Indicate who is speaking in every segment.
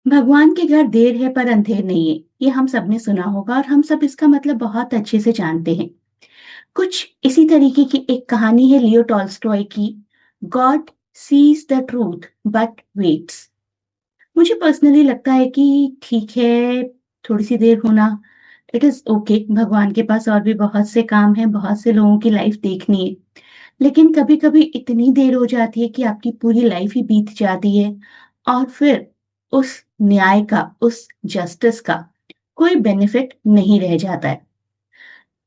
Speaker 1: भगवान के घर देर है पर अंधेर नहीं है, ये हम सब ने सुना होगा और हम सब इसका मतलब बहुत अच्छे से जानते हैं। कुछ इसी तरीके की एक कहानी है लियो टॉल्स्टॉय की, God sees the truth but weights. मुझे पर्सनली लगता है कि ठीक है, थोड़ी सी देर होना, इट इज ओके। भगवान के पास और भी बहुत से काम हैं, बहुत से लोगों की लाइफ देखनी है। लेकिन कभी कभी इतनी देर हो जाती है कि आपकी पूरी लाइफ ही बीत जाती है और फिर उस न्याय का, उस जस्टिस का कोई बेनिफिट नहीं रह जाता है।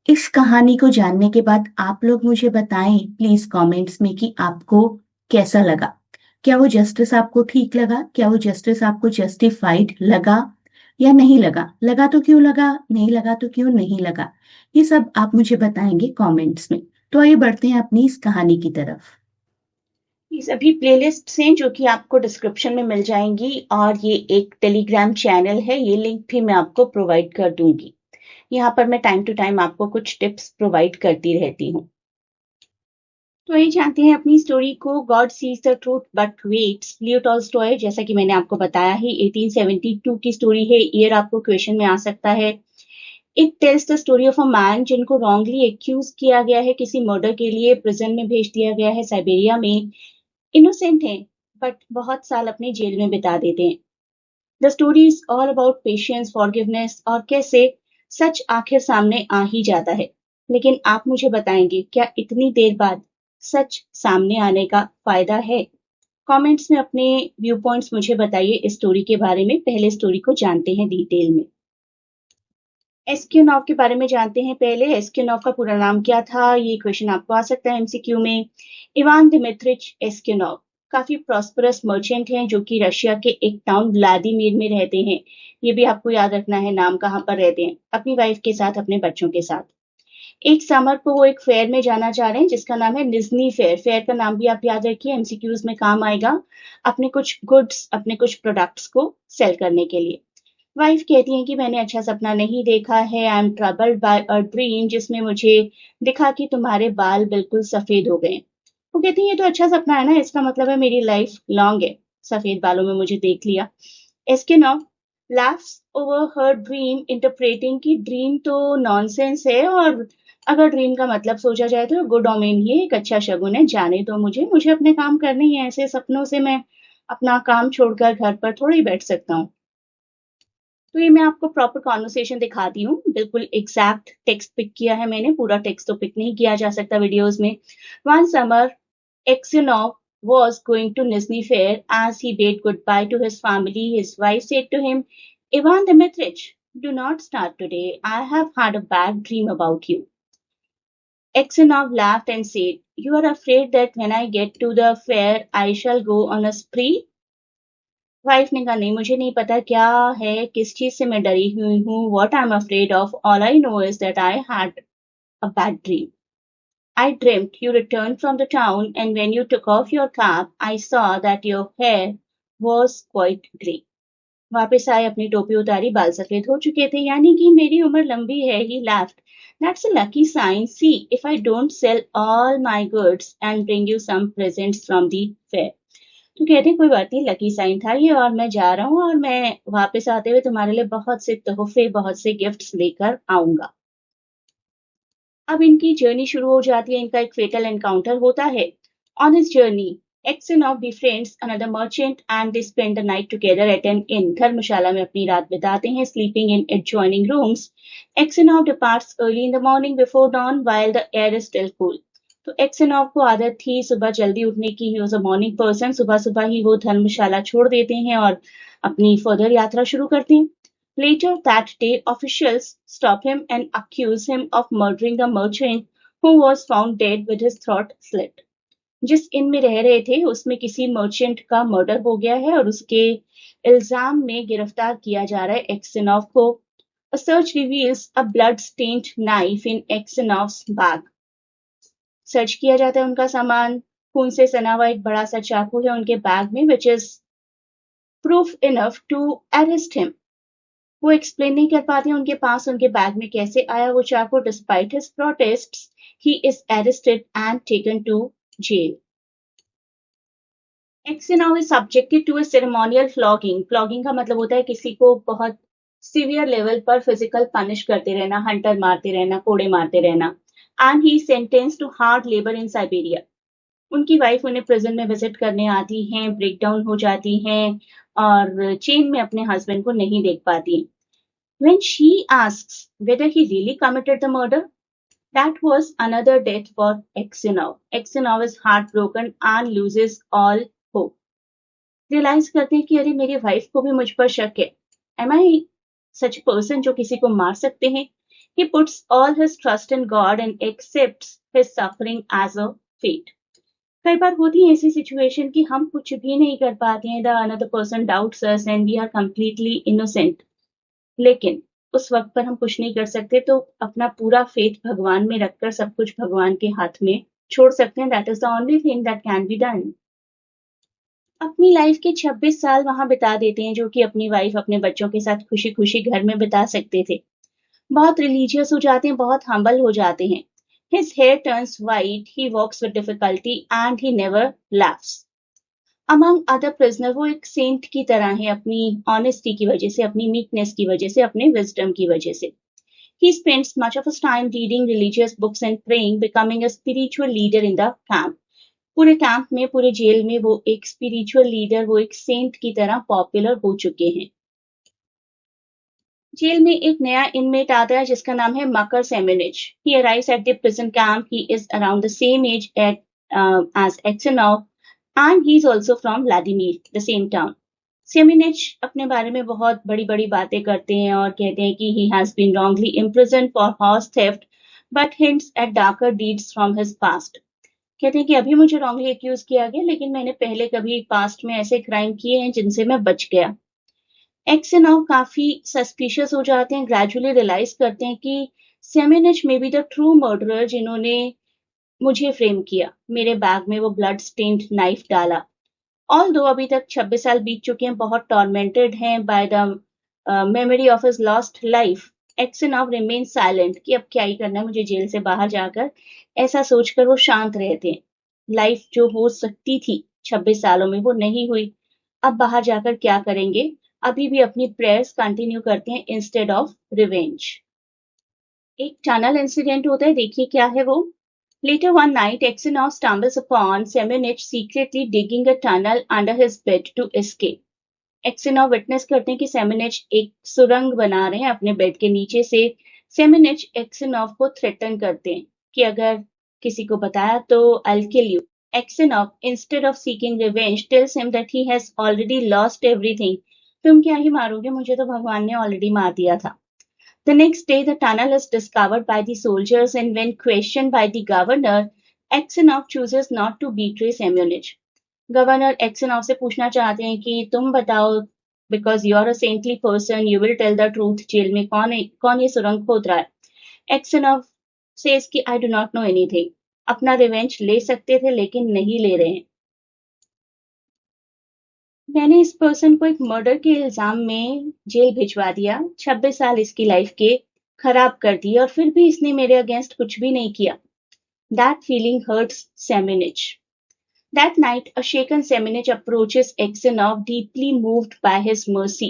Speaker 1: इस कहानी को जानने के बाद आप लोग मुझे बताएं प्लीज कमेंट्स में कि आपको कैसा लगा। क्या वो जस्टिस आपको ठीक लगा? क्या वो जस्टिस आपको जस्टिफाइड लगा या नहीं लगा? लगा तो क्यों लगा, नहीं लगा तो क्यों नहीं लगा? ये सब आप मुझे बताएंगे कमेंट्स में। तो आइए बढ़ते हैं अपनी इस कहानी की तरफ।
Speaker 2: ये सभी प्लेलिस्ट्स हैं जो कि आपको डिस्क्रिप्शन में मिल जाएंगी, और ये एक टेलीग्राम चैनल है, ये लिंक भी मैं आपको प्रोवाइड कर दूंगी। यहाँ पर मैं टाइम टू टाइम आपको कुछ टिप्स प्रोवाइड करती रहती हूँ। तो ये जानते हैं अपनी स्टोरी को। God sees the truth but weights, Leo Tolstoy, जैसा कि मैंने आपको बताया ही 1872 की स्टोरी है। ईयर आपको क्वेश्चन में आ सकता है। It tells the story of a man जिनको रॉन्गली एक्यूज किया गया है, किसी मर्डर के लिए प्रिजन में भेज दिया गया है साइबेरिया में। इनोसेंट हैं बट बहुत साल अपने जेल में बिता देते हैं। The story is all about patience, forgiveness, और कैसे सच आखिर सामने आ ही जाता है। लेकिन आप मुझे बताएंगे, क्या इतनी देर बाद सच सामने आने का फायदा है? कमेंट्स में अपने व्यू पॉइंट्स मुझे बताइए इस स्टोरी के बारे में। पहले स्टोरी को जानते हैं डिटेल में। एस्क्यूनॉव के बारे में जानते हैं पहले। एस्क्यूनॉव का पूरा नाम क्या था? ये क्वेश्चन आपको आ सकता है एमसीक्यू में। इवान दिमित्रिच एस्क्यूनॉव काफी प्रॉस्परस मर्चेंट हैं जो कि रशिया के एक टाउन व्लादिमीर में रहते हैं। ये भी आपको याद रखना है, नाम कहाँ पर रहते हैं। अपनी वाइफ के साथ, अपने बच्चों के साथ। एक समर को वो एक फेयर में जाना चाह रहे हैं जिसका नाम है निजनी फेयर। फेयर का नाम भी आप याद रखिए, एमसीक्यूज में काम आएगा, अपने कुछ गुड्स, अपने कुछ प्रोडक्ट्स को सेल करने के लिए। वाइफ कहती हैं कि मैंने अच्छा सपना नहीं देखा है। I am troubled by a dream जिसमें मुझे दिखा कि तुम्हारे बाल बिल्कुल सफेद हो गए। वो कहती हैं ये तो अच्छा सपना है ना, इसका मतलब है मेरी लाइफ लॉन्ग है। सफेद बालों में मुझे देख लिया। एस्के नॉफ laughs over her dream, interpreting कि ड्रीम तो नॉनसेंस है, और अगर ड्रीम का मतलब सोचा जाए तो गुड ओमेन ही है, एक अच्छा शगुन है। जाने दो मुझे, मुझे अपने काम करने ही हैं। ऐसे सपनों से मैं अपना काम छोड़कर घर पर थोड़ी बैठ सकता हूँ। तो ये मैं आपको प्रॉपर कॉन्वर्सेशन दिखाती हूँ। बिल्कुल एग्जैक्ट टेक्स्ट पिक किया है मैंने, पूरा टेक्स्ट तो पिक नहीं किया जा सकता वीडियोस में। One summer, Exenov was going to Nizhny Fair. As he bade goodbye to his family, his wife said to him, Ivan Dmitrich, do not start today. I have had a bad dream about you. Exenov laughed and said, you are afraid that when I get to the fair, I shall go on a spree? Wife ने कहा, नहीं, मुझे नहीं पता क्या है, किस चीज से मैं डरी हुई हूँ। What I am afraid of, all I know is that I had a bad dream. I dreamt you returned from the town, and when you took off your cap, I saw that your hair was quite grey. वापस आए, अपनी टोपी उतारी, बाल सफेद हो चुके थे, यानी कि मेरी उम्र लंबी है। He laughed. That's a lucky sign. See, if I don't sell all my goods and bring you some presents from the fair. तो कहते कोई बात नहीं, लकी साइन था ये, और मैं जा रहा हूँ, और मैं वापस आते हुए तुम्हारे लिए बहुत से तोहफे, बहुत से गिफ्ट्स लेकर आऊंगा। अब इनकी जर्नी शुरू हो जाती है, इनका एक फेटल एनकाउंटर होता है। On his journey, Exenov befriends another merchant and they spend the night together at an inn. धर्मशाला में अपनी रात बिताते हैं, sleeping in adjoining rooms. Exenov departs early in the morning before dawn while the air is still cool. तो एक्सेनॉव को आदत थी सुबह जल्दी उठने की। He was a morning person. सुबह सुबह ही वो धर्मशाला छोड़ देते हैं और अपनी फर्दर यात्रा शुरू करते हैं। Later that day, officials stop him and accuse him of murdering the merchant who was found dead with his throat slit. जिस इन में रह रहे थे उसमें किसी मर्चेंट का मर्डर हो गया है और उसके इल्जाम में गिरफ्तार किया जा रहा है एक्सेनॉफ को। A search reveals a blood-stained knife in Exenov's bag. Search किया जाता है उनका सामान, खून से सना हुआ एक बड़ा सा चाकू है उनके बैग में, which is proof enough to arrest him. वो एक्सप्लेन नहीं कर पाते हैं उनके पास उनके बैग में कैसे आया वो चाकू। Despite his protests, he is arrested and taken to jail. Exenov is subjected to a ceremonial flogging. Flogging का मतलब होता है किसी को बहुत सीवियर लेवल पर फिजिकल पनिश करते रहना, हंटर मारते रहना, कोड़े मारते रहना. And he sentence to hard labour in Siberia. उनकी वाइफ उन्हें प्रिजन में विजिट करने आती हैं, ब्रेकडाउन हो जाती हैं और चेन में अपने हस्बैंड को नहीं देख पाती. When she asks whether he really committed the murder, that was another death for Exenov. Exenov is heartbroken and loses all hope. Realise करते हैं कि अरे मेरी वाइफ को भी मुझ पर शक है. एम आई सच पर्सन जो किसी को मार सकते हैं? He puts all his trust in God and accepts his suffering as a fate. कई बार होती है ऐसी सिचुएशन कि हम कुछ भी नहीं कर पाते हैं. The another person doubts us and we are completely innocent. लेकिन उस वक्त पर हम कुछ नहीं कर सकते तो अपना पूरा फेथ भगवान में रखकर सब कुछ भगवान के हाथ में छोड़ सकते हैं. That is the only thing that can be done. अपनी लाइफ के 26 साल वहां बिता देते हैं जो कि अपनी वाइफ अपने बच्चों के साथ खुशी खुशी घर में बिता सकते थे. बहुत रिलीजियस हो जाते हैं, बहुत हम्बल हो जाते हैं. His hair turns white, he walks with difficulty and he never laughs. Among other prisoner वो एक सेंट की तरह है अपनी ऑनेस्टी की वजह से, अपनी मीकनेस की वजह से, अपने विजडम की वजह से. He spends much of his time reading religious books and praying, becoming a spiritual leader in the camp. पूरे कैंप में, पूरे जेल में वो एक स्पिरिचुअल लीडर, वो एक सेंट की तरह पॉपुलर हो चुके हैं. जेल में एक नया इनमेट आता है जिसका नाम है Makar Semyonich. He arrives at the prison camp. He is around the same age at age Aksyonov and he is also from Vladimir, the same town. Semyonich अपने बारे में बहुत बड़ी बड़ी बातें करते हैं और कहते हैं कि he has been wrongly imprisoned for horse theft but hints at darker deeds from his past. कहते हैं कि अभी मुझे रॉन्गली एक्यूज किया गया लेकिन मैंने पहले कभी पास्ट में ऐसे क्राइम किए हैं जिनसे मैं बच गया. एक्सेनॉव काफी सस्पिशियस हो जाते हैं, ग्रेजुअली रियलाइज करते हैं कि Semyonich may be the true murderer जिन्होंने मुझे फ्रेम किया. मेरे बैग में वो ब्लड स्टेन्ड नाइफ डाला. ऑल्दो अभी तक 26 साल बीत चुके हैं, बहुत टॉर्मेंटेड हैं by the memory of his lost life. Aksyonov remain silent कि अब क्या ही करना है मुझे जेल से बाहर जाकर, ऐसा सोचकर वो शांत रहते हैं. लाइफ जो हो सकती थी 26 सालों में वो नहीं हुई. अब बाहर जाकर क्या करेंगे? अभी भी अपनी प्रेयर्स कंटिन्यू करते हैं इंस्टेड ऑफ रिवेंज. एक टनल इंसिडेंट होता है, देखिए क्या है वो. Later one night, Exenov stumbles upon Semenich secretly digging a tunnel under his bed to escape. Exenov witness करते हैं कि सेमिनिच एक सुरंग बना रहे हैं अपने बेड के नीचे से. सेमिनिच एक्सेनॉव को थ्रेटन करते हैं कि अगर किसी को बताया तो I'll kill you. Exenov, instead of seeking revenge, tells him that he has already lost everything. तुम क्या ही मारोगे, मुझे तो भगवान ने ऑलरेडी मार दिया था. The next day, the tunnel is discovered by the soldiers, and when questioned by the governor, Aksenov chooses not to betray Semyonich. Governor Aksyonov से पूछना चाहते हैं कि तुम बताओ, because you are a saintly person, you will tell the truth. Jail में कौन ये सुरंग खोद रहा है? एक्सेनॉव सेज कि I do not know anything. अपना रिवेंज ले सकते थे लेकिन नहीं ले रहे हैं. मैंने इस पर्सन को एक मर्डर के इल्जाम में जेल भिजवा दिया. 26 साल इसकी लाइफ के खराब कर दिए और फिर भी इसने मेरे अगेंस्ट कुछ भी नहीं किया. That feeling hurts Semyonich. That night a shaken Semyonich approaches Aksyonov deeply moved by his mercy.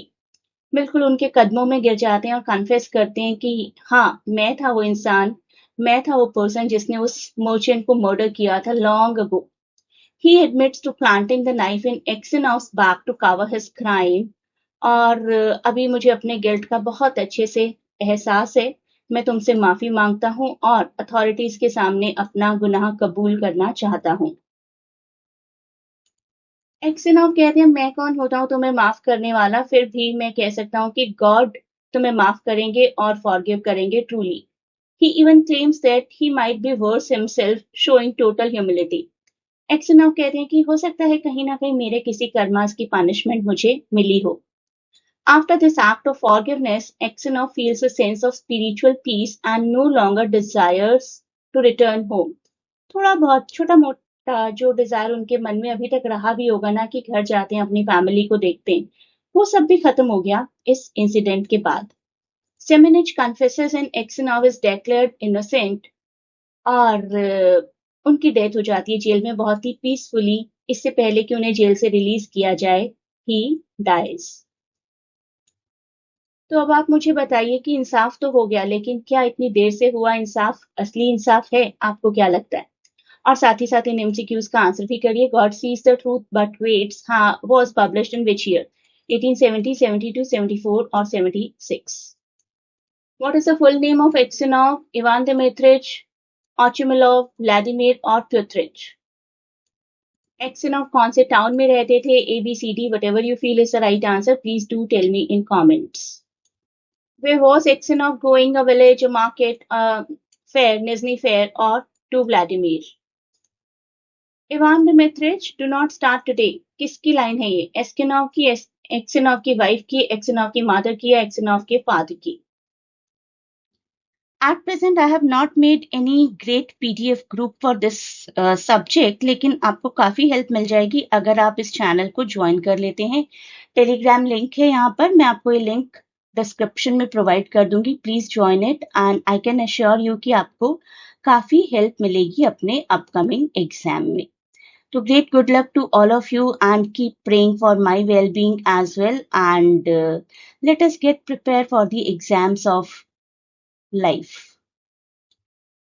Speaker 2: बिल्कुल उनके कदमों में गिर जाते हैं और कन्फेस करते हैं कि हाँ, मैं था वो इंसान, मैं था वो पर्सन जिसने उस मर्चेंट को मर्डर किया था long ago. He admits to planting the knife in Exenov's back to cover his crime. और अभी मुझे अपने गिल्ट का बहुत अच्छे से एहसास है. मैं तुमसे माफी मांगता हूं और अथॉरिटीज के सामने अपना गुनाह कबूल करना चाहता हूं. एक्सेनॉव कहते हैं मैं कौन होता हूं तुम्हें माफ करने वाला, फिर भी मैं कह सकता हूं कि गॉड तुम्हें माफ करेंगे और फॉरगिव करेंगे truly. He even claims that he might be worse himself, showing total humility. एक्सेनॉव कहते हैं कि हो सकता है कहीं ना कहीं मेरे किसी कर्मास की पनिशमेंट मुझे मिली हो. After this act of forgiveness, Exenov feels a sense of spiritual peace and no longer desires to return home. थोड़ा बहुत छोटा मोटा जो डिजायर उनके मन में अभी तक रहा भी होगा ना कि घर जाते हैं अपनी फैमिली को देखते हैं, वो सब भी खत्म हो गया इस इंसिडेंट के बाद. Semenich confesses and Exenov is declared innocent और उनकी डेथ हो जाती है जेल में बहुत ही पीसफुली इससे पहले कि उन्हें जेल से रिलीज किया जाए, ही डाइज। तो अब आप मुझे बताइए कि इंसाफ तो हो गया, लेकिन क्या इतनी देर से हुआ इंसाफ असली इंसाफ है? आपको क्या लगता है? और साथ ही साथ इन एमसीक्यूज का आंसर भी करिए। God sees the truth but waits हाँ was published in which year? 1870, 72, 74 और 76? What is the full name of Aksionov, Ivan Dmitrich, Ochimilov, Vladimir और Pyotr? Aksionov कौन से टाउन में रहते थे? ABCD, whatever you feel is the right answer, please do tell me in comments. Where was Aksionov going? A village, a market, a fair, Nizhny fair, or to Vladimir? Ivan Dmitrich, do not start today. किसकी line है ये? Aksionov की, Aksionov की wife की, Aksionov की mother की या Aksionov के फादर की? At present, I have not made any great PDF group for this subject, लेकिन आपको काफ़ी हेल्प मिल जाएगी अगर आप इस चैनल को ज्वाइन कर लेते हैं। टेलीग्राम लिंक है यहाँ पर, मैं आपको ये लिंक डिस्क्रिप्शन में प्रोवाइड कर दूंगी। Please join it and I can assure you कि आपको काफ़ी हेल्प मिलेगी अपने अपकमिंग एग्जाम में। तो great good luck to all of you and keep praying for my well-being as well, and let us get prepared for the exams of life.